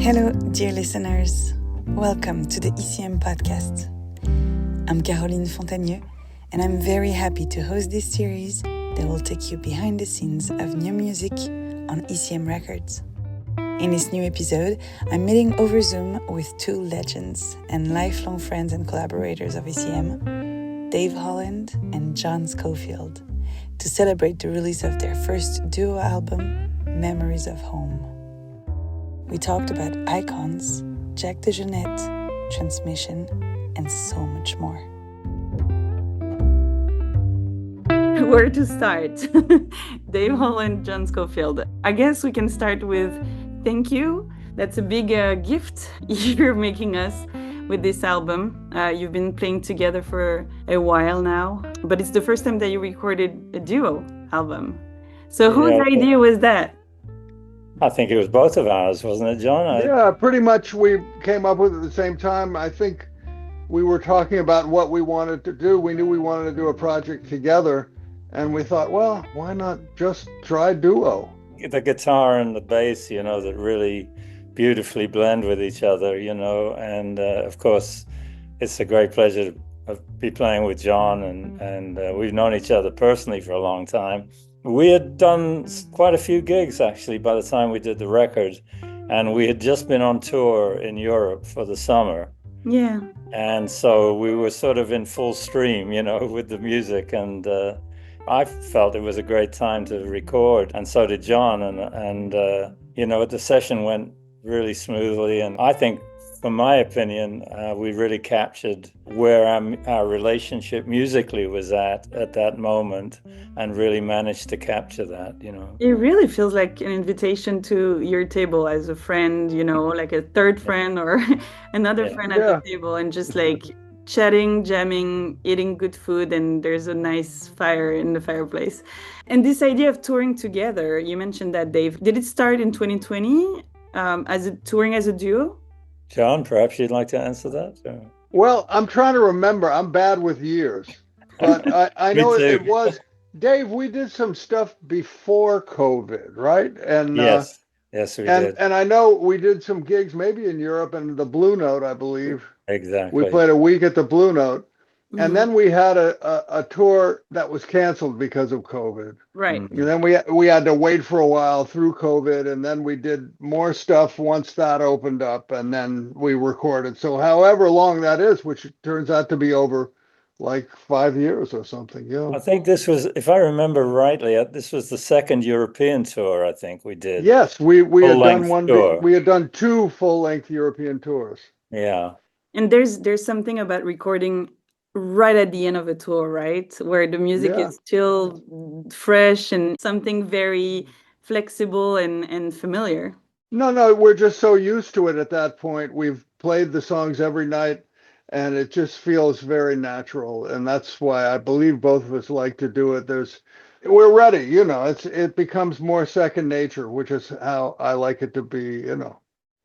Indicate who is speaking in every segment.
Speaker 1: Hello, dear listeners. Welcome to the ECM podcast. I'm Caroline Fontagneux, and I'm very happy to host this series that will take you behind the scenes of new music on ECM Records. In this new episode, I'm meeting over Zoom with two legends and lifelong friends and collaborators of ECM, Dave Holland and John Scofield, to celebrate the release of their first duo album, Memories of Home. We talked about icons, DeJohnette, transmission, and so much more. Where to start? Dave Holland, John Scofield. I guess we can start with thank you. That's a big gift you're making us with this album. You've been playing together for a while now, but it's the first time that you recorded a duo album. So whose idea was that?
Speaker 2: I think it was both of ours, wasn't it, John?
Speaker 3: Yeah, pretty much we came up with it at the same time. I think we were talking about what we wanted to do. We knew we wanted to do a project together, and we thought, well, why not just try duo?
Speaker 2: The guitar and the bass, that really beautifully blend with each other, and of course, it's a great pleasure to be playing with John, and we've known each other personally for a long time. We had done quite a few gigs, actually, by the time we did the record, and we had just been on tour in Europe for the summer.
Speaker 1: Yeah.
Speaker 2: And so we were sort of in full stream, with the music, and I felt it was a great time to record, and so did John, and the session went really smoothly, and I think, from my opinion, we really captured where our relationship musically was at that moment, and really managed to capture that,
Speaker 1: It really feels like an invitation to your table as a friend, like a third friend or another friend at the table, and just like chatting, jamming, eating good food, and there's a nice fire in the fireplace. And this idea of touring together, you mentioned that, Dave. Did it start in 2020 touring as a duo?
Speaker 2: John, perhaps you'd like to answer that?
Speaker 3: Well, I'm trying to remember. I'm bad with years. But I know it was. Dave, we did some stuff before COVID, right? And
Speaker 2: Yes, we did.
Speaker 3: And I know we did some gigs maybe in Europe and the Blue Note, I believe.
Speaker 2: Exactly.
Speaker 3: We played a week at the Blue Note.
Speaker 1: Mm-hmm.
Speaker 3: And then we had a tour that was canceled because of COVID.
Speaker 1: Right.
Speaker 3: And then we had to wait for a while through COVID, and then we did more stuff once that opened up, and then we recorded. So however long that is, which turns out to be over like 5 years or something. Yeah.
Speaker 2: I think this was, if I remember rightly, this was the second European tour I think we did.
Speaker 3: Yes, we had done one.
Speaker 2: Tour.
Speaker 3: We had done 2 full-length European tours.
Speaker 2: Yeah.
Speaker 1: And there's something about recording right at the end of a tour, right? Where the music is still fresh and something very flexible and familiar.
Speaker 3: No, we're just so used to it at that point. We've played the songs every night, and it just feels very natural. And that's why I believe both of us like to do it. We're ready, it becomes more second nature, which is how I like it to be,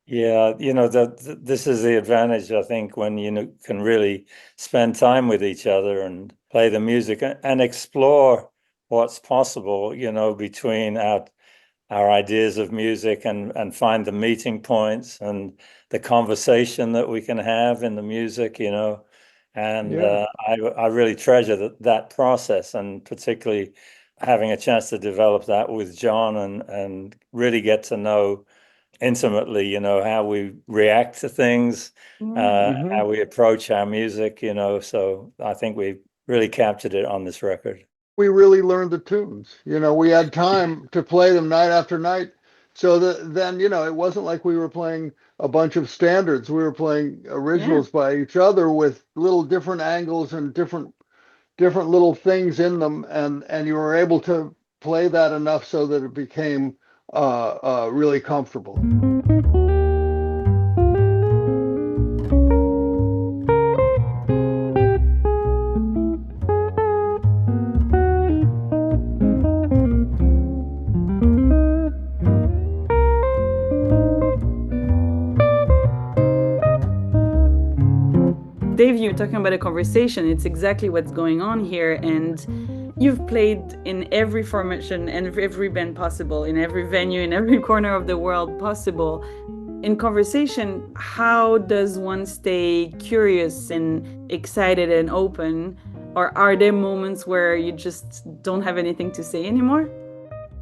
Speaker 2: Yeah, this is the advantage, I think, when you can really spend time with each other and play the music and explore what's possible, between our ideas of music and find the meeting points and the conversation that we can have in the music, and I really treasure that process, and particularly having a chance to develop that with John and really get to know intimately, how we react to things, how we approach our music, so I think we really captured it on this record.
Speaker 3: We really learned the tunes. We had time to play them night after night. So then, it wasn't like we were playing a bunch of standards. We were playing originals by each other with little different angles and different little things in them. And you were able to play that enough so that it became really comfortable.
Speaker 1: Dave, you're talking about a conversation. It's exactly what's going on here. And you've played in every formation and every band possible, in every venue, in every corner of the world possible. in conversation, how does one stay curious and excited and open? Or are there moments where you just don't have anything to say anymore?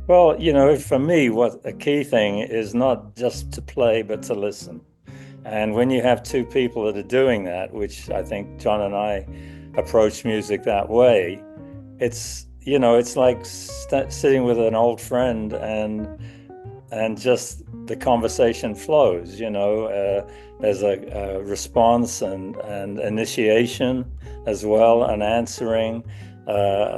Speaker 2: Well, for me, what a key thing is not just to play, but to listen. And when you have two people that are doing that, which I think John and I approach music that way, it's like sitting with an old friend and just the conversation flows. There's a response and initiation as well, and answering.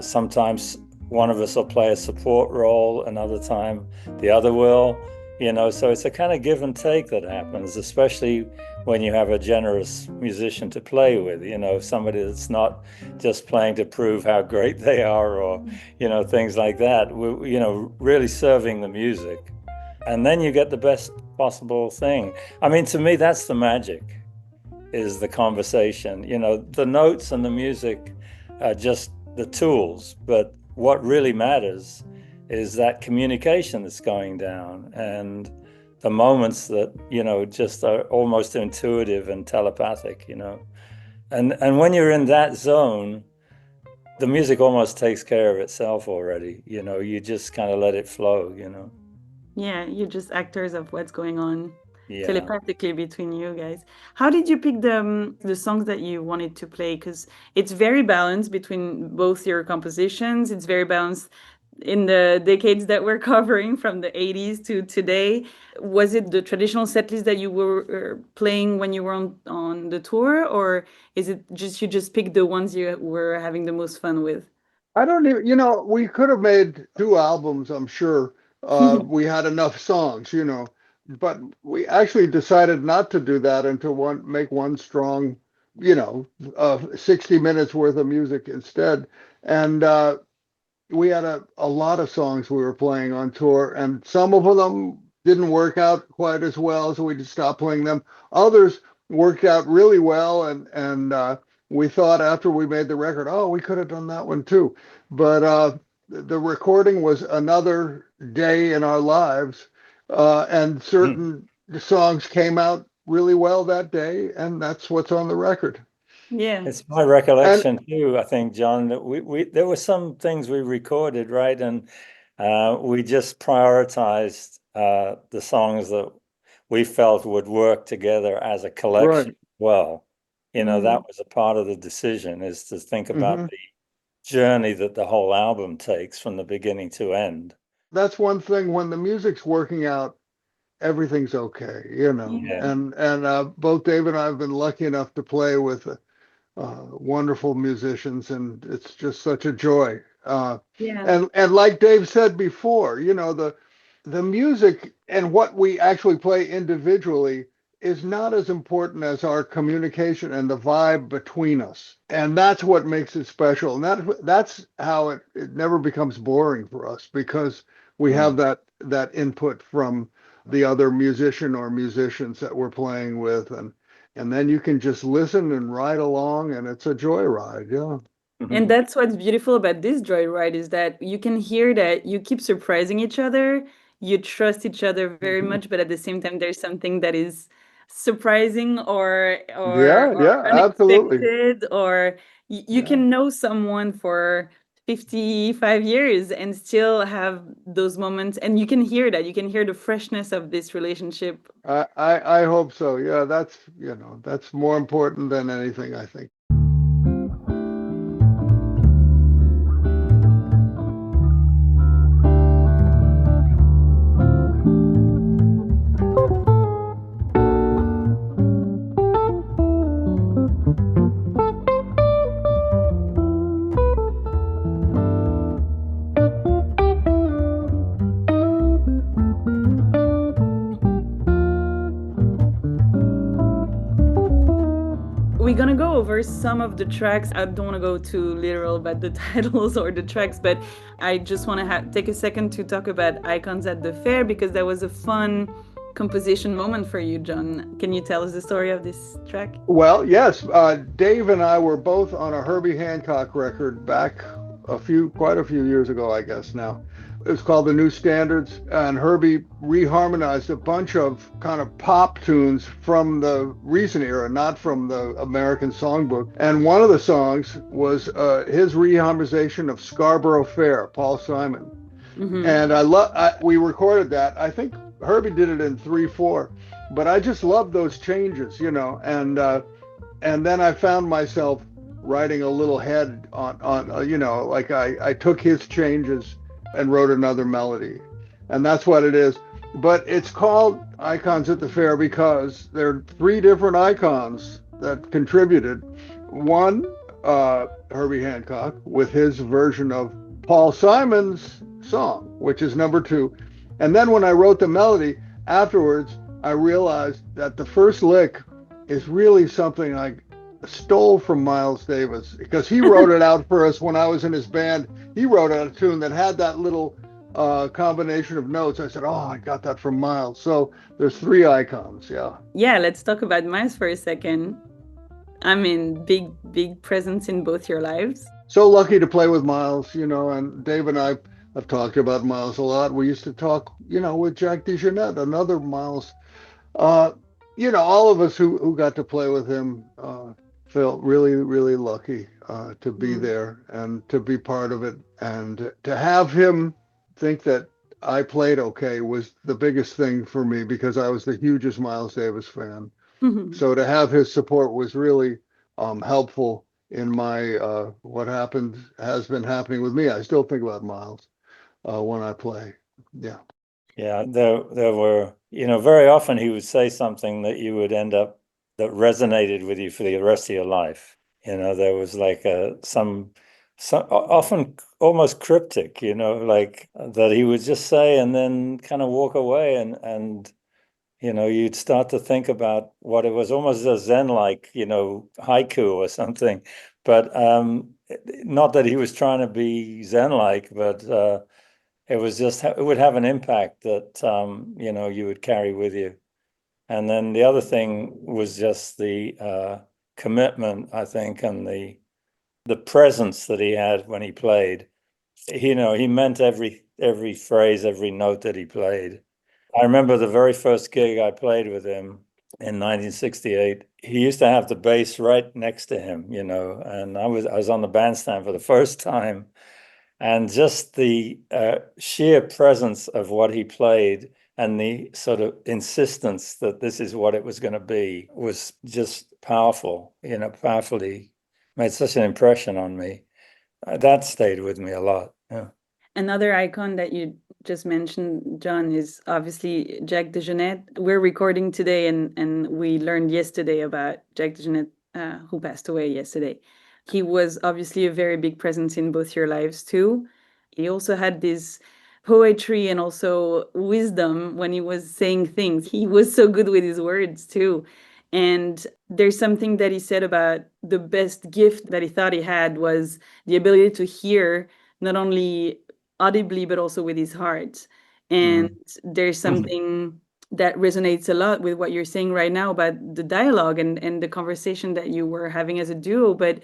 Speaker 2: Sometimes one of us will play a support role, another time the other will. So it's a kind of give and take that happens, especially when you have a generous musician to play with, somebody that's not just playing to prove how great they are or, things like that. Really serving the music. And then you get the best possible thing. I mean, to me, that's the magic, is the conversation. The notes and the music are just the tools, but what really matters is that communication that's going down and the moments that, just are almost intuitive and telepathic, And when you're in that zone, the music almost takes care of itself already. You just kind of let it flow,
Speaker 1: Yeah, you're just actors of what's going on
Speaker 2: Yeah.
Speaker 1: telepathically between you guys. How did you pick the songs that you wanted to play? Because it's very balanced between both your compositions. It's very balanced in the decades that we're covering, from the 80s to today. Was it the traditional set list that you were playing when you were on the tour, or is it just you just picked the ones you were having the most fun with?
Speaker 3: I don't even, we could have made 2 albums, I'm sure. We had enough songs, but we actually decided not to do that and to make one strong, 60 minutes worth of music instead. And we had a lot of songs we were playing on tour, and some of them didn't work out quite as well, so we just stopped playing them. Others worked out really well, and we thought after we made the record, oh, we could have done that one too. But the recording was another day in our lives, and certain songs came out really well that day, and that's what's on the record.
Speaker 1: Yeah.
Speaker 2: It's my recollection too, I think, John, that we there were some things we recorded, right? And we just prioritized the songs that we felt would work together as a collection
Speaker 3: Right.
Speaker 2: as well. That was a part of the decision, is to think about the journey that the whole album takes from the beginning to end.
Speaker 3: That's one thing. When the music's working out, everything's okay,
Speaker 1: Yeah.
Speaker 3: And both Dave and I have been lucky enough to play with wonderful musicians, and it's just such a joy.
Speaker 1: Yeah.
Speaker 3: And like Dave said before, the music and what we actually play individually is not as important as our communication and the vibe between us. And that's what makes it special. And that's how it never becomes boring for us, because we have that input from the other musician or musicians that we're playing with, and then you can just listen and ride along, and it's a joyride. Yeah.
Speaker 1: And that's what's beautiful about this joyride, is that you can hear that you keep surprising each other. You trust each other very much, but at the same time, there's something that is surprising or
Speaker 3: Yeah, absolutely.
Speaker 1: unexpected, or you can know someone for 55 years and still have those moments, and you can hear that. You can hear the freshness of this relationship.
Speaker 3: I hope so. Yeah, that's more important than anything, I think.
Speaker 1: We're gonna go over some of the tracks. I don't want to go too literal about the titles or the tracks, but I just want to take a second to talk about Icons at the Fair, because that was a fun composition moment for you, John. Can you tell us the story of this track?
Speaker 3: Well, yes. Dave and I were both on a Herbie Hancock record back quite a few years ago, I guess now. It was called The New Standards, and Herbie reharmonized a bunch of kind of pop tunes from the recent era, not from the American songbook. And one of the songs was his reharmonization of Scarborough Fair, Paul Simon.
Speaker 1: Mm-hmm.
Speaker 3: And we recorded that. I think Herbie did it in 3/4, but I just love those changes, you know. And then I found myself writing a little head on you know, like I took his changes and wrote another melody, and that's what it is. But it's called Icons at the Fair because there are 3 different icons that contributed. One, Herbie Hancock with his version of Paul Simon's song, which is number 2. And then when I wrote the melody afterwards, I realized that the first lick is really something I stole from Miles Davis, because he wrote it out for us when I was in his band. He wrote out a tune that had that little combination of notes. I said, oh, I got that from Miles. So there's 3 icons.
Speaker 1: Yeah, let's talk about Miles for a second. I mean, big presence in both your lives.
Speaker 3: So lucky to play with Miles, you know, and Dave and I have talked about Miles a lot. We used to talk, you know, with Jack DeJohnette, another Miles. You know, all of us who got to play with him felt really, really lucky to be there and to be part of it. And to have him think that I played okay was the biggest thing for me, because I was the hugest Miles Davis fan. Mm-hmm. So to have his support was really helpful in my what has been happening with me. I still think about Miles when I play.
Speaker 2: Yeah, there were, you know, very often he would say something that you would end up, that resonated with you for the rest of your life. You know, there was like some often almost cryptic, you know, like that he would just say and then kind of walk away, and you know, you'd start to think about what it was, almost a Zen-like, you know, haiku or something. But not that he was trying to be Zen-like, but it was just, it would have an impact that, you know, you would carry with you. And then the other thing was just the commitment, I think, and the presence that he had when he played. You know, he meant every phrase, every note that he played. I remember the very first gig I played with him in 1968. He used to have the bass right next to him, you know, and I was on the bandstand for the first time. And just the sheer presence of what he played and the sort of insistence that this is what it was going to be was just powerful, you know, powerfully made such an impression on me. That stayed with me a lot. Yeah.
Speaker 1: Another icon that you just mentioned, John, is obviously Jack DeJohnette. We're recording today, and we learned yesterday about Jack DeJohnette, who passed away yesterday. He was obviously a very big presence in both your lives too. He also had this poetry and also wisdom when he was saying things. He was so good with his words too. And there's something that he said about the best gift that he thought he had was the ability to hear not only audibly but also with his heart. And there's something that resonates a lot with what you're saying right now about the dialogue and the conversation that you were having as a duo, but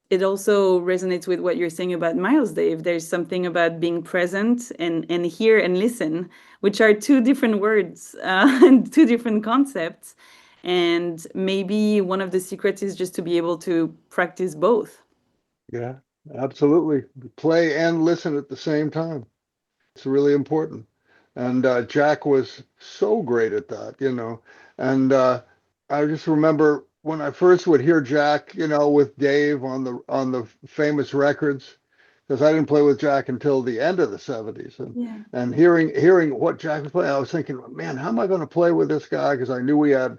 Speaker 1: it also resonates with what you're saying about Miles, Dave. There's something about being present and hear and listen, which are 2 different words and 2 different concepts. And maybe one of the secrets is just to be able to practice both.
Speaker 3: Yeah, absolutely. Play and listen at the same time. It's really important. And Jack was so great at that, you know. And I just remember when I first would hear Jack, you know, with Dave on the famous records, because I didn't play with Jack until the end of the 70s. And hearing what Jack was playing, I was thinking, man, how am I going to play with this guy? Because I knew we had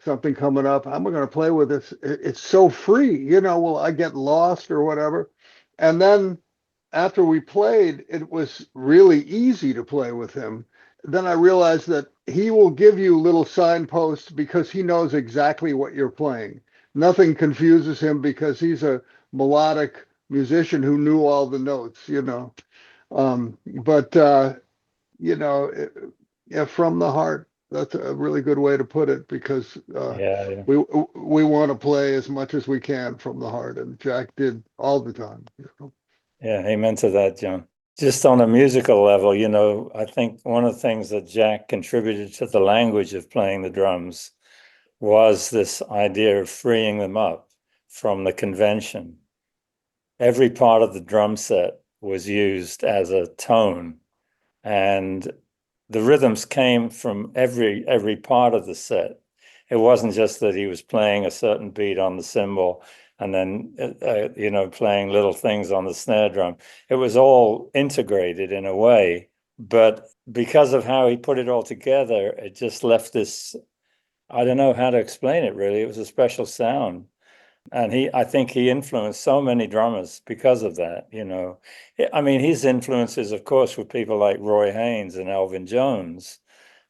Speaker 3: something coming up. How am I going to play with this? It's so free, you know, will I get lost or whatever? And then after we played, it was really easy to play with him. Then I realized that he will give you little signposts because he knows exactly what you're playing. Nothing confuses him because he's a melodic musician who knew all the notes, you know. You know, yeah, from the heart. That's a really good way to put it, because we want to play as much as we can from the heart, and Jack did all the time. You know?
Speaker 2: Yeah, amen to that, John. Just on a musical level, you know, I think one of the things that Jack contributed to the language of playing the drums was this idea of freeing them up from the convention. Every part of the drum set was used as a tone, and the rhythms came from every part of the set. It wasn't just that he was playing a certain beat on the cymbal and then you know, playing little things on the snare drum. It was all integrated in a way, but because of how he put it all together, it just left this, I don't know how to explain it really. It was a special sound. And I think he influenced so many drummers because of that, you know. I mean, his influences, of course, were people like Roy Haynes and Elvin Jones,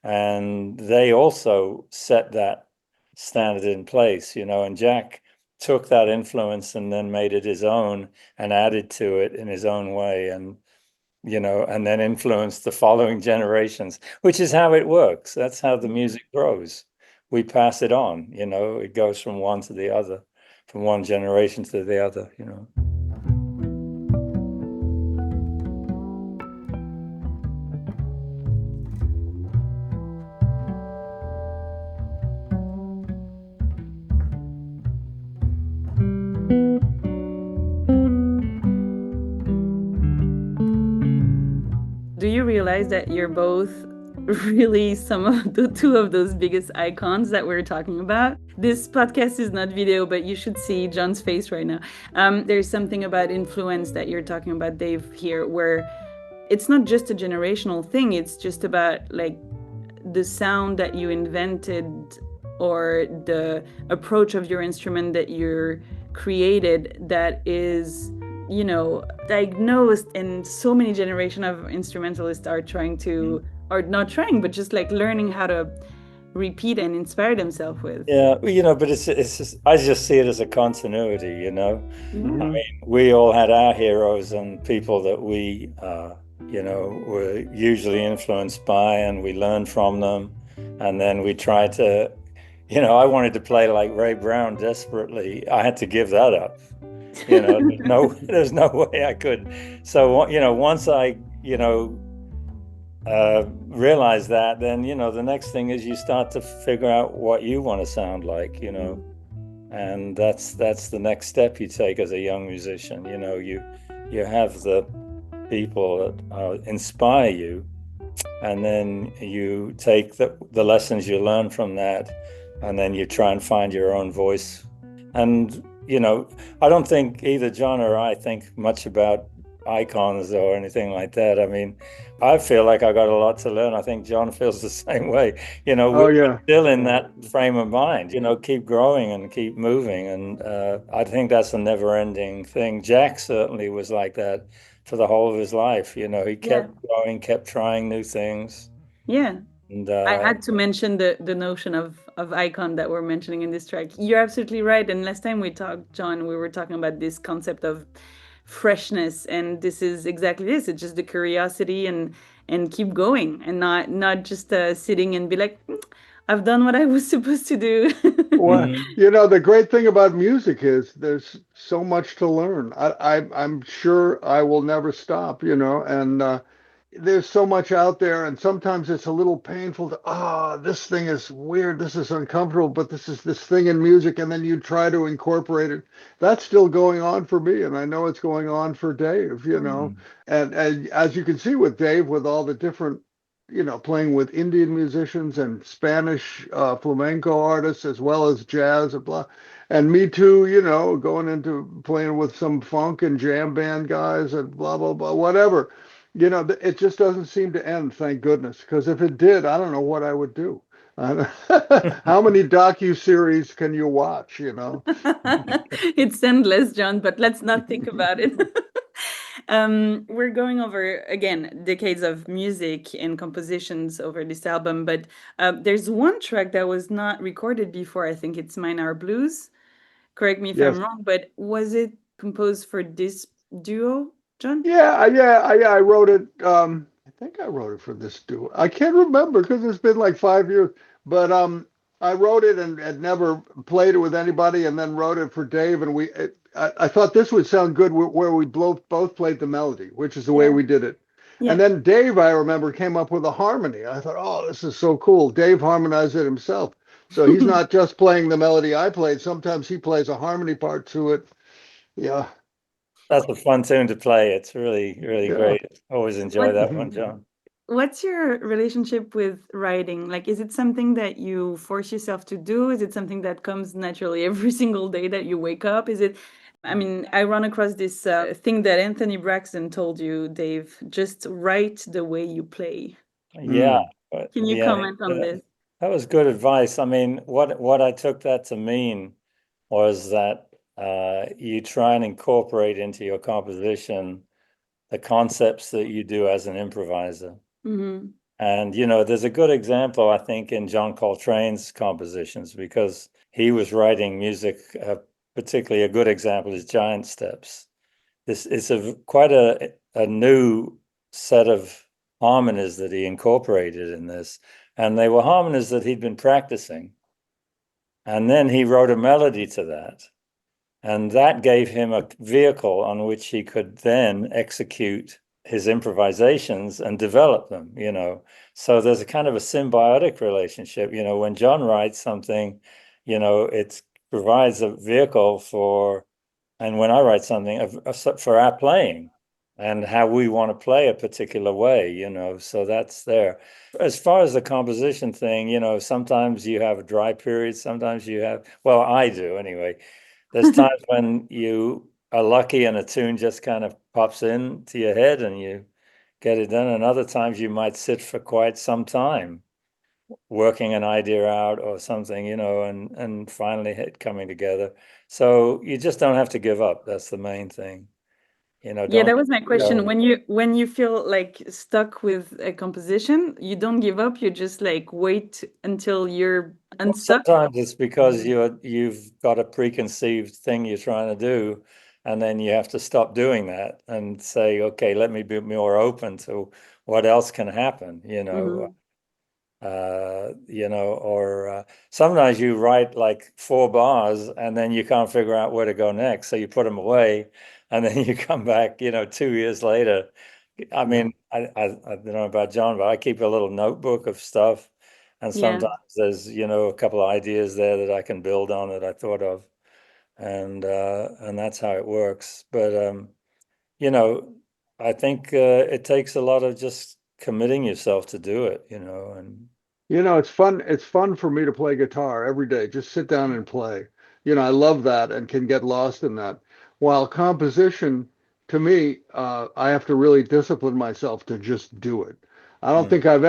Speaker 2: and they also set that standard in place, you know. And Jack took that influence and then made it his own and added to it in his own way, and you know, and then influenced the following generations, which is how it works. That's how the music grows. We pass it on, you know. It goes from one to the other, from one generation to the other, you know.
Speaker 1: Do you realize that you're both really some of the two of those biggest icons that we're talking about? This podcast is not video, but you should see John's face right now. There's something about influence that you're talking about, Dave, here, where it's not just a generational thing. It's just about like the sound that you invented or the approach of your instrument that you're created that is, you know, diagnosed, and so many generations of instrumentalists are trying to, or not trying, but just like learning how to repeat and inspire themselves with.
Speaker 2: Yeah, you know, but it's just, I just see it as a continuity, you know.
Speaker 1: Mm-hmm.
Speaker 2: I mean, we all had our heroes and people that we, you know, were usually influenced by, and we learned from them. And then we tried to, you know, I wanted to play like Ray Brown desperately. I had to give that up. You know, there's no way I could. So, you know, once I, you know, realize that, then, you know, the next thing is you start to figure out what you want to sound like, you know, and that's the next step you take as a young musician. You know, you have the people that inspire you, and then you take the lessons you learn from that, and then you try and find your own voice. And you know, I don't think either John or I think much about icons or anything like that. I mean, I feel like I got a lot to learn. I think John feels the same way. You know, we're still in that frame of mind, you know, keep growing and keep moving. And I think that's a never-ending thing. Jack certainly was like that for the whole of his life. You know, he kept growing, kept trying new things.
Speaker 1: Yeah.
Speaker 2: And
Speaker 1: I had to mention the notion of icon that we're mentioning in this track. You're absolutely right. And last time we talked, John, we were talking about this concept of freshness, and this is exactly this. It's just the curiosity and keep going, and not just sitting and be like, I've done what I was supposed to do.
Speaker 3: Well, you know, the great thing about music is there's so much to learn. I'm sure I will never stop, you know, and there's so much out there, and sometimes it's a little painful to, this thing is weird, this is uncomfortable, but this is this thing in music, and then you try to incorporate it. That's still going on for me, and I know it's going on for Dave, you know. And as you can see with Dave, with all the different, you know, playing with Indian musicians and Spanish flamenco artists, as well as jazz and blah. And me too, you know, going into playing with some funk and jam band guys and blah, blah, blah, whatever. You know, it just doesn't seem to end, thank goodness. Because if it did, I don't know what I would do. How many docu-series can you watch, you know?
Speaker 1: It's endless, John, but let's not think about it. We're going over, again, decades of music and compositions over this album, but there's one track that was not recorded before. I think it's Mine Are Blues. Correct me if I'm wrong, but was it composed for this duo, John?
Speaker 3: Yeah, I wrote it. I think I wrote it for this duo. I can't remember because it's been like 5 years. But I wrote it and had never played it with anybody, and then wrote it for Dave. And I thought this would sound good where we both played the melody, which is the way we did it.
Speaker 1: Yeah.
Speaker 3: And then Dave, I remember, came up with a harmony. I thought, oh, this is so cool. Dave harmonized it himself. So he's not just playing the melody I played. Sometimes he plays a harmony part to it. Yeah.
Speaker 2: That's a fun tune to play. It's really, really great. Always enjoy that one, John.
Speaker 1: What's your relationship with writing? Like, is it something that you force yourself to do? Is it something that comes naturally every single day that you wake up? Is it, I mean, I run across this thing that Anthony Braxton told you, Dave, just write the way you play.
Speaker 2: Yeah.
Speaker 1: Can you comment on this?
Speaker 2: That was good advice. I mean, what I took that to mean was that you try and incorporate into your composition the concepts that you do as an improviser.
Speaker 1: Mm-hmm.
Speaker 2: And, there's a good example, I think, in John Coltrane's compositions, because he was writing music, particularly a good example is Giant Steps. This is quite a new set of harmonies that he incorporated in this. And they were harmonies that he'd been practicing. And then he wrote a melody to that. And that gave him a vehicle on which he could then execute his improvisations and develop them, So there's a kind of a symbiotic relationship. When John writes something, it provides a vehicle for, and when I write something, for our playing and how we want to play a particular way, so that's there. As far as the composition thing, sometimes you have a dry period, sometimes you have, well, I do anyway. There's times when you are lucky and a tune just kind of pops into your head and you get it done. And other times you might sit for quite some time working an idea out or something, and finally it coming together. So you just don't have to give up. That's the main thing.
Speaker 1: That was my question. When you feel like stuck with a composition, you don't give up. You just like wait until you're unstuck.
Speaker 2: Sometimes it's because you've got a preconceived thing you're trying to do, and then you have to stop doing that and say, okay, let me be more open to what else can happen. Or sometimes you write like 4 bars and then you can't figure out where to go next, so you put them away. And then you come back, 2 years later. I mean, I don't know about John, but I keep a little notebook of stuff. And sometimes there's, a couple of ideas there that I can build on that I thought of. And that's how it works. But, I think it takes a lot of just committing yourself to do it, and.
Speaker 3: It's fun. It's fun for me to play guitar every day. Just sit down and play. I love that and can get lost in that. While composition, to me, I have to really discipline myself to just do it. I don't think I've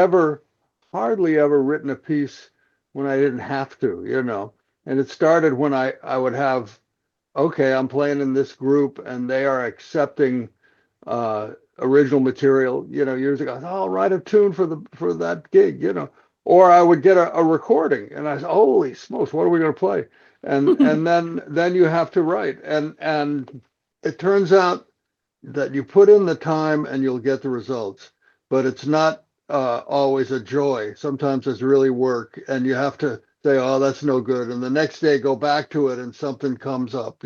Speaker 3: hardly ever written a piece when I didn't have to, And it started when I would have, okay, I'm playing in this group and they are accepting original material, years ago. I'll write a tune for that gig, Or I would get a recording and I said, holy smokes, what are we going to play? And then you have to write. And it turns out that you put in the time and you'll get the results, but it's not always a joy. Sometimes it's really work and you have to say, oh, that's no good. And the next day go back to it and something comes up,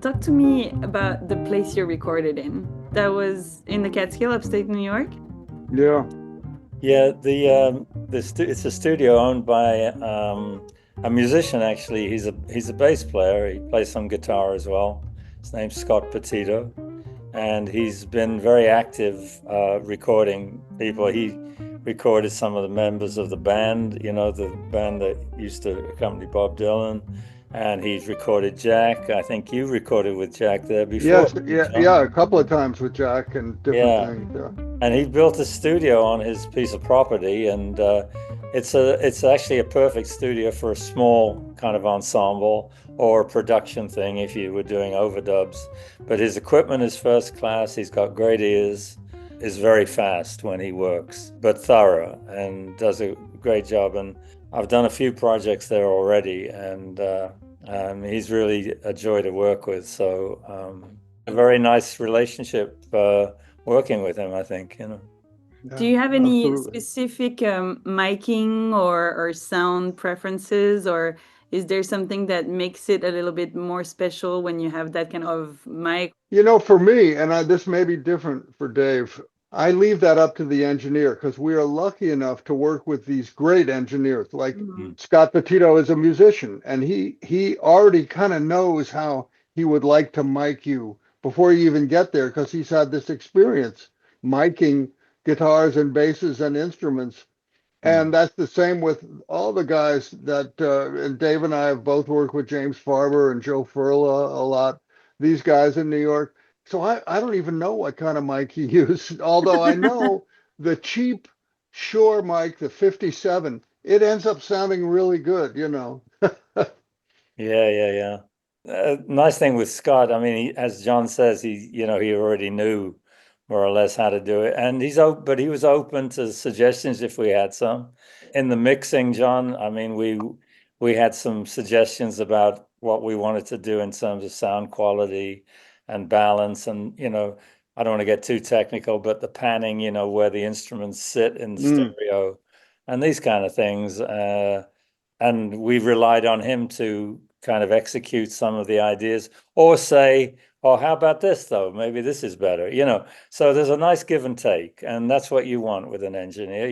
Speaker 1: Talk to me about the place you recorded in. That was in the Catskills, upstate New York?
Speaker 3: Yeah.
Speaker 2: Yeah, it's a studio owned by a musician, actually. He's a bass player. He plays some guitar as well. His name's Scott Petito, and he's been very active recording people. He recorded some of the members of the band, the band that used to accompany Bob Dylan. And he's recorded Jack. I think you recorded with Jack there before.
Speaker 3: Yes, yeah, a couple of times with Jack and different things. Yeah.
Speaker 2: And he built a studio on his piece of property, and it's actually a perfect studio for a small kind of ensemble or a production thing if you were doing overdubs. But his equipment is first class. He's got great ears. Is very fast when he works, but thorough, and does a great job. And I've done a few projects there already, and He's really a joy to work with. So a very nice relationship working with him, I think, you know.
Speaker 1: Yeah, do you have any
Speaker 3: absolutely.
Speaker 1: specific miking or sound preferences, or is there something that makes it a little bit more special when you have that kind of mic?
Speaker 3: You know, for me, and this may be different for Dave, I leave that up to the engineer because we are lucky enough to work with these great engineers. Like Scott Petito is a musician, and he already kind of knows how he would like to mic you before you even get there because he's had this experience miking guitars and basses and instruments. And that's the same with all the guys that and Dave and I have both worked with James Farber and Joe Furla a lot, these guys in New York. So I don't even know what kind of mic he used, although I know the cheap Shure mic, the 57, it ends up sounding really good, you know.
Speaker 2: Yeah. Nice thing with Scott, I mean, as John says, he already knew more or less how to do it, and but he was open to suggestions if we had some. In the mixing, John, I mean, we had some suggestions about what we wanted to do in terms of sound quality and balance, and I don't want to get too technical, but the panning, where the instruments sit in stereo, and these kind of things, and we relied on him to kind of execute some of the ideas, or say, oh, how about this though? Maybe this is better, So there's a nice give and take, and that's what you want with an engineer.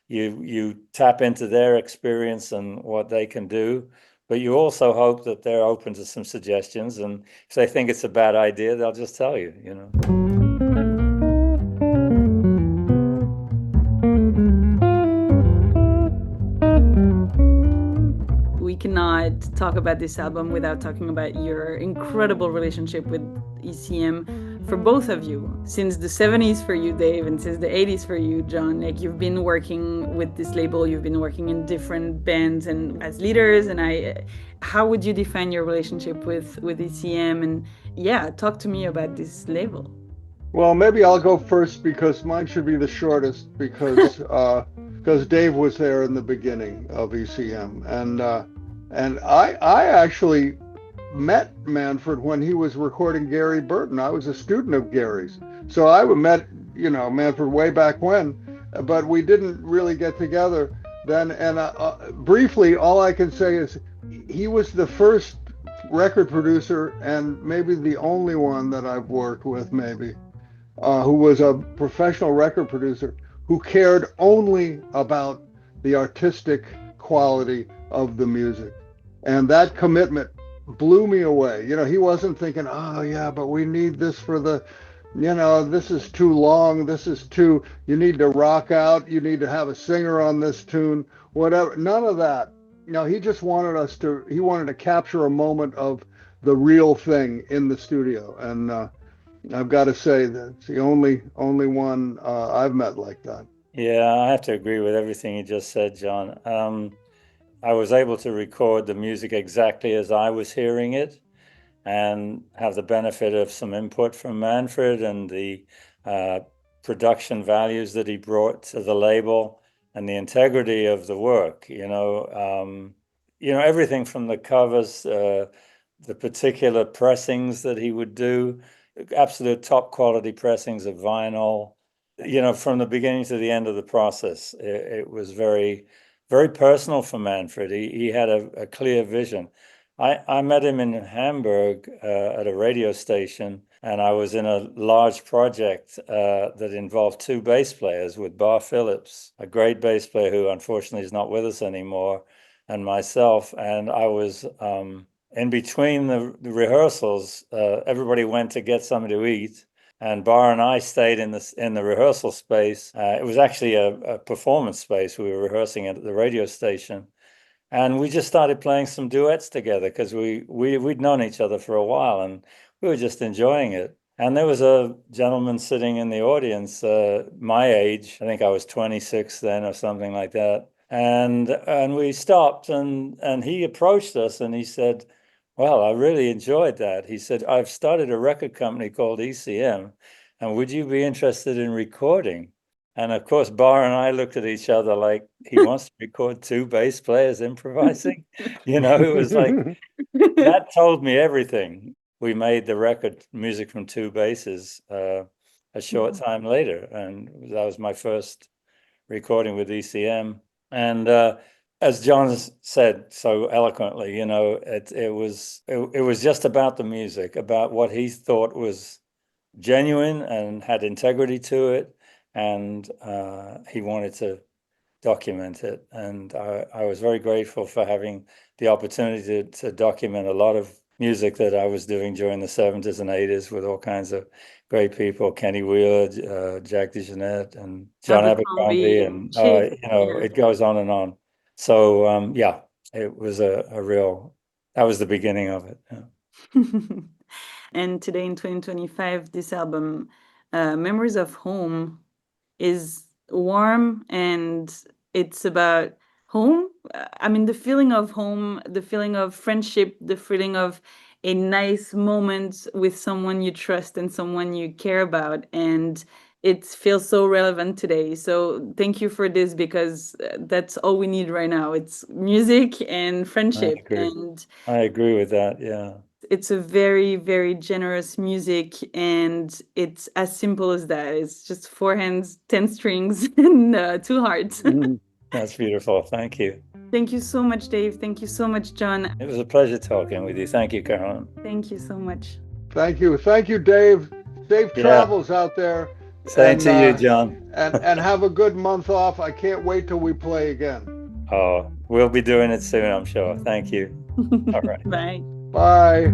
Speaker 2: You tap into their experience and what they can do, but you also hope that they're open to some suggestions, and if they think it's a bad idea, they'll just tell you.
Speaker 1: We cannot talk about this album without talking about your incredible relationship with ECM for both of you. Since the 70s for you, Dave, and since the 80s for you, John, like you've been working with this label, you've been working in different bands and as leaders, and how would you define your relationship with ECM? And yeah, talk to me about this label.
Speaker 3: Well, maybe I'll go first because mine should be the shortest because Dave was there in the beginning of ECM, and I actually met Manfred when he was recording Gary Burton. I was a student of Gary's, so I met Manfred way back when, but we didn't really get together then. And briefly, all I can say is he was the first record producer and maybe the only one that I've worked with, maybe. Who was a professional record producer who cared only about the artistic quality of the music. And that commitment blew me away. He wasn't thinking, oh yeah, but we need this for this is too long. You need to rock out. You need to have a singer on this tune, whatever. None of that. He just wanted he wanted to capture a moment of the real thing in the studio. And, I've got to say that it's the only one I've met like that.
Speaker 2: Yeah, I have to agree with everything you just said, John. I was able to record the music exactly as I was hearing it and have the benefit of some input from Manfred and the production values that he brought to the label and the integrity of the work. Everything from the covers, the particular pressings that he would do, absolute top quality pressings of vinyl, from the beginning to the end of the process. It was very, very personal for Manfred. He had a clear vision. I met him in Hamburg at a radio station, and I was in a large project that involved two bass players with Bar Phillips, a great bass player who unfortunately is not with us anymore, and myself. And I was in between the rehearsals, everybody went to get something to eat, and Bar and I stayed in the rehearsal space. It was actually a performance space. We were rehearsing at the radio station, and we just started playing some duets together because we'd known each other for a while, and we were just enjoying it. And there was a gentleman sitting in the audience, my age. I think I was 26 then or something like that. And we stopped, and he approached us, and he said, well, I really enjoyed that. He said, I've started a record company called ECM, and would you be interested in recording? And of course, Bar and I looked at each other like, he wants to record two bass players improvising. It was like, that told me everything. We made the record Music from Two Basses a short time later. And that was my first recording with ECM. And as John said so eloquently, it was just about the music, about what he thought was genuine and had integrity to it. And he wanted to document it. And I was very grateful for having the opportunity to document a lot of music that I was doing during the 70s and 80s with all kinds of great people, Kenny Wheeler, Jack DeJohnette, and John Abercrombie, and it goes on and on. So it was that was the beginning of it. Yeah.
Speaker 1: And today in 2025, this album, Memories of Home, is warm, and it's about home. I mean, the feeling of home, the feeling of friendship, the feeling of a nice moment with someone you trust and someone you care about. And it feels so relevant today. So thank you for this, because that's all we need right now. It's music and friendship.
Speaker 2: I agree with that. Yeah.
Speaker 1: It's a very, very generous music, and it's as simple as that. It's just 4 hands, 10 strings, and 2 hearts.
Speaker 2: That's beautiful. Thank you.
Speaker 1: Thank you so much, Dave. Thank you so much, John.
Speaker 2: It was a pleasure talking with you. Thank you, Caroline.
Speaker 1: Thank you so much.
Speaker 3: Thank you. Thank you, Dave. Safe travels out there.
Speaker 2: Same to you, John.
Speaker 3: and have a good month off. I can't wait till we play again.
Speaker 2: Oh, we'll be doing it soon, I'm sure. Thank you. All right.
Speaker 1: Bye.
Speaker 3: Bye.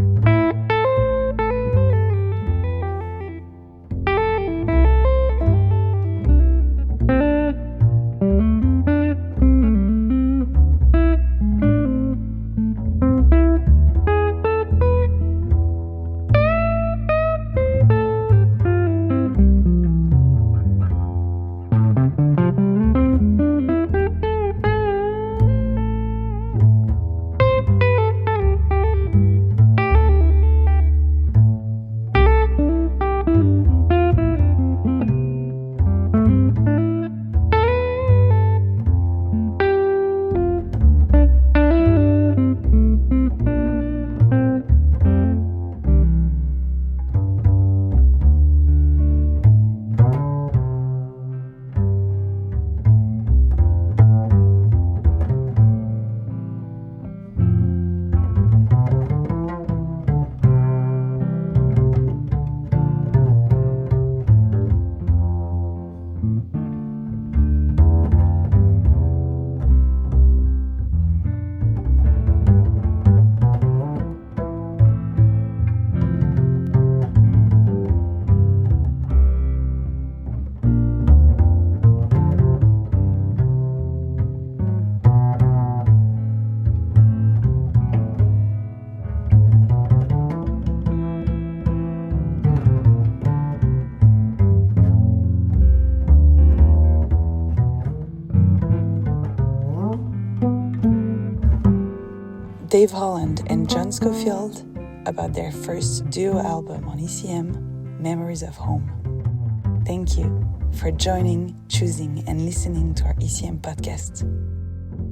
Speaker 1: Dave Holland and John Scofield about their first duo album on ECM, Memories of Home. Thank you for joining, choosing, and listening to our ECM podcast.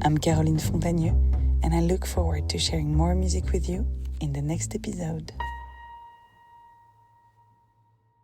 Speaker 1: I'm Caroline Fontagneux, and I look forward to sharing more music with you in the next episode.